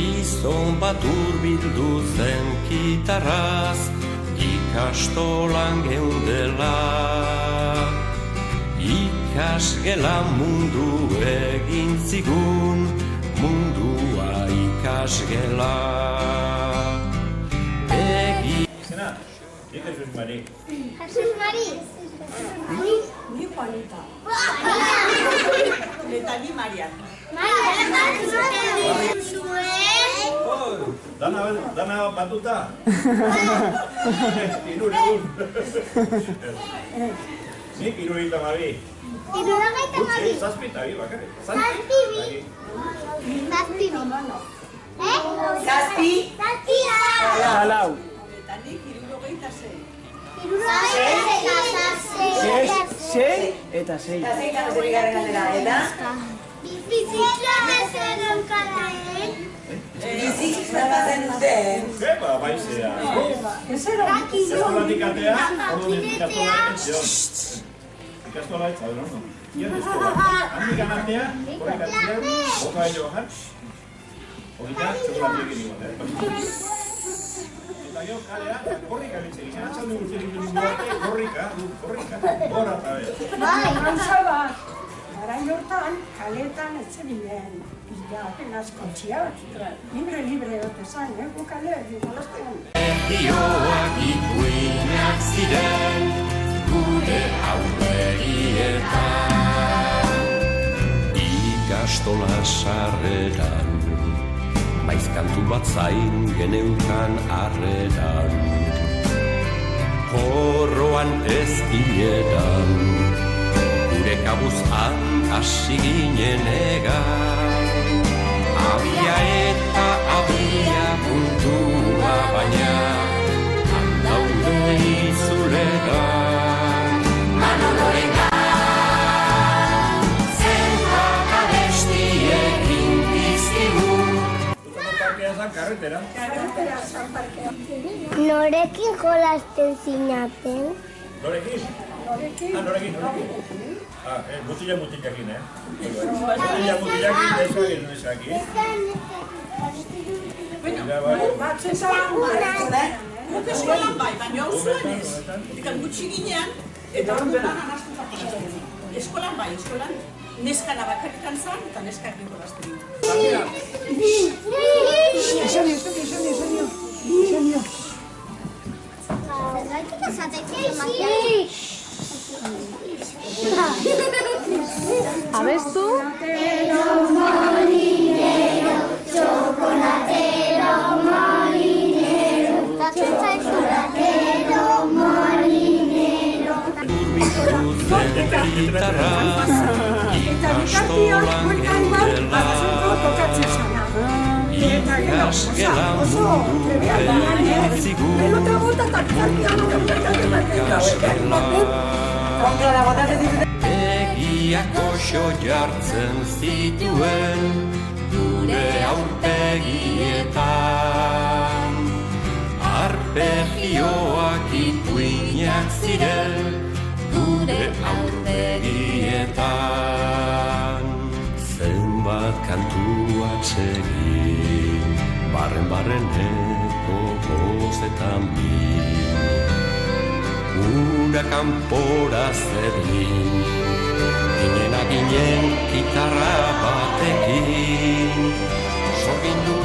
Gizon bat urbildu zen kitarraz, ikastolan geundela. Ikasgela mundu egin zigun, mundua ikasgela. Izena, Jesus Mari. Jesus Mari. Ni Juanita. Eta ni Marian. Dana batuta? Irun. Nik iruita mabi. Irurogeita mabi. Zazpi eta bi bakarrik. Zazpi bi. Zazpi. Halau. Eta nik 76. Sei eta sei. Eta zein gano zer bigarren aldera, eta? Bizitza bezeron kalaen. Bizitza bazen duten. Eba, baizea. Eskolatik atea, orduan ikastola ez zaudero, no? Ian eskola. Handik anatea, horrek atzea, boka ello bajan. Horita, txokolatik egin igual, Eta jo, kalea, horrika bitxe, izan atxalde guztirik dut duarte, horrika, horra eta bera. Gauza bat, garai hortan, kaletan ez zebilen, apenas kontxia bat, libre dutezan, gu kale, jolaztean. Errioak ikuinak ziren, gure aurregietan. Ikastola sarreran, maiz kantu bat zain geneukan arreran. Horroan ezkileran, gure kabuzan hasi ginen egan. Abia eta abia puntua baina, handaude izulegan. Manolorengan, zenbat abestiekin dizkigun. Parkea zan karretera. Norekin jolasten zinaten? Norekin? Norekin. Mutilakin, Mutilakin, desakin. Batzezan, Guk eskolan bai, baina hau zuen ez. Dikan gutxi ginean, eta horretan anaztuta jolazten. Eskolan bai, eskolan neskana bakarrikan zan, eta neskak nik jolazten. esanio. Zergaitik esatek zemakiak? Abestu? Chocolatero molinero, chocolatero molinero. Urbildu zen kitarraz, ikastolan geundela. Ikasgela mundu egin zigun, ikasgela. Begiak oso jartzen zituen, gure aurpegietan. Arpegioak ipuinak ziren, gure aurpegietan. Zenbat kantu atsegin, barren-barreneko gozetan bin. Ura kanpora zedin, ginen gitarra batekin, sorgindu